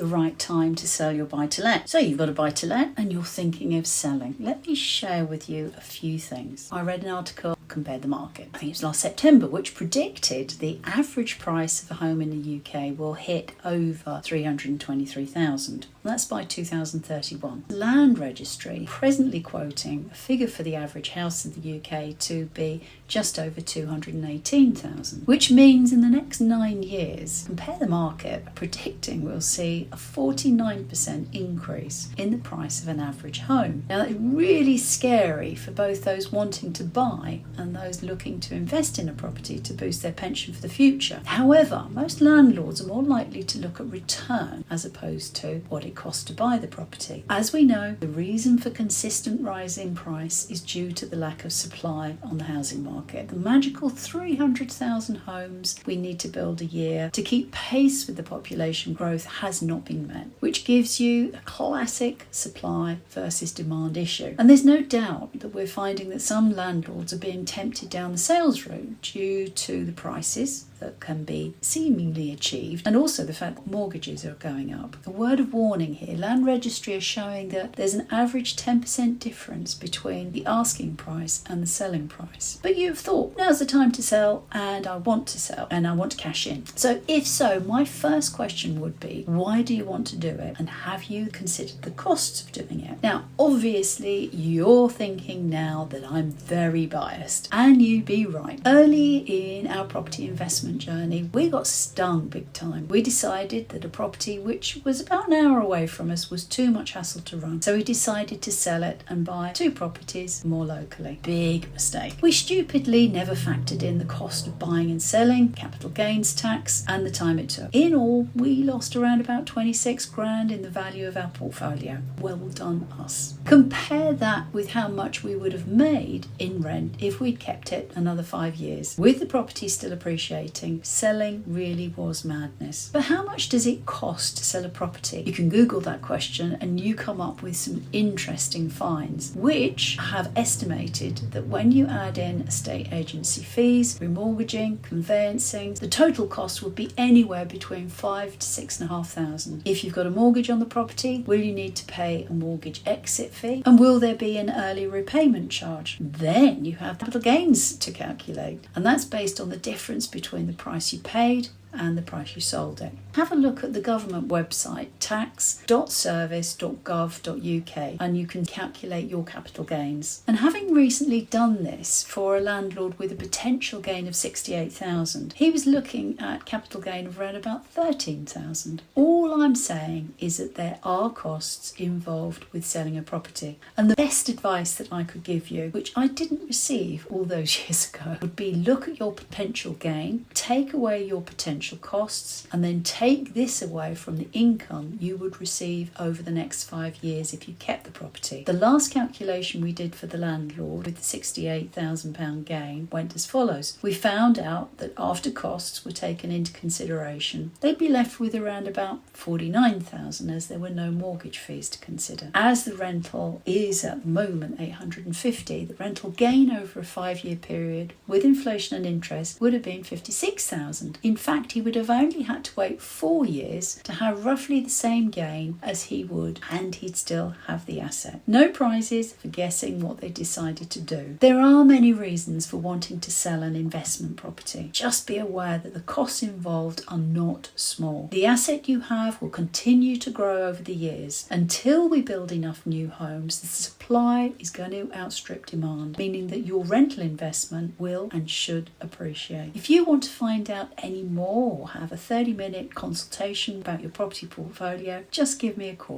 the right time to sell your buy-to-let. So you've got a buy-to-let and you're thinking of selling. Let me share with you a few things. I read an article, Compare the Market, I think it was last September, which predicted the average price of a home in the UK will hit over 323,000. That's by 2031. Land Registry presently quoting a figure for the average house in the UK to be just over 218,000, which means in the next 9 years, Compare the Market predicting we'll see a 49% increase in the price of an average home. Now, that's really scary for both those wanting to buy and those looking to invest in a property to boost their pension for the future. However, most landlords are more likely to look at return as opposed to what it costs to buy the property. As we know, the reason for consistent rise in price is due to the lack of supply on the housing market. The magical 300,000 homes we need to build a year to keep pace with the population growth has not been met, which gives you a classic supply versus demand issue. And there's no doubt that we're finding that some landlords are being tempted down the sales route due to the prices that can be seemingly achieved and also the fact that mortgages are going up. A word of warning here, Land Registry are showing that there's an average 10% difference between the asking price and the selling price. But you've thought, now's the time to sell and I want to sell and I want to cash in. So if so, my first question would be, why do you want to do it and have you considered the costs of doing it? Now, obviously you're thinking now that I'm very biased, and you'd be right. Early in our property investment journey, we got stung big time. We decided that a property which was about an hour away from us was too much hassle to run. So we decided to sell it and buy 2 properties more locally. Big mistake. We stupidly never factored in the cost of buying and selling, capital gains tax, and the time it took. In all, we lost around about 26 grand in the value of our portfolio. Well done us. Compare that with how much we would have made in rent if we'd kept it another 5 years. With the property still appreciating, selling really was madness. But how much does it cost to sell a property? You can Google that question and you come up with some interesting finds, which have estimated that when you add in estate agency fees, remortgaging, conveyancing, the total cost would be anywhere between 5,000 to 6,500. If you've got a mortgage on the property, will you need to pay a mortgage exit fee? And will there be an early repayment charge? Then you have capital gains to calculate, and that's based on the difference between the price you paid and the price you sold it. Have a look at the government website tax.service.gov.uk and you can calculate your capital gains. And having recently done this for a landlord with a potential gain of 68,000, he was looking at capital gain of around about 13,000. All I'm saying is that there are costs involved with selling a property, and the best advice that I could give you, which I didn't receive all those years ago, would be look at your potential gain, take away your potential costs, and then take this away from the income you would receive over the next 5 years if you kept the property. The last calculation we did for the landlord with the £68,000 gain went as follows. We found out that after costs were taken into consideration, they'd be left with around about 49,000 as there were no mortgage fees to consider. As the rental is at the moment 850, the rental gain over a 5-year period with inflation and interest would have been 56,000. In fact, he would have only had to wait 4 years to have roughly the same gain as he would, and he'd still have the asset. No prizes for guessing what they decided to do. There are many reasons for wanting to sell an investment property. Just be aware that the costs involved are not small. The asset you have will continue to grow over the years. Until we build enough new homes, the supply is going to outstrip demand, meaning that your rental investment will and should appreciate. If you want to find out any more or have a 30-minute consultation about your property portfolio, just give me a call.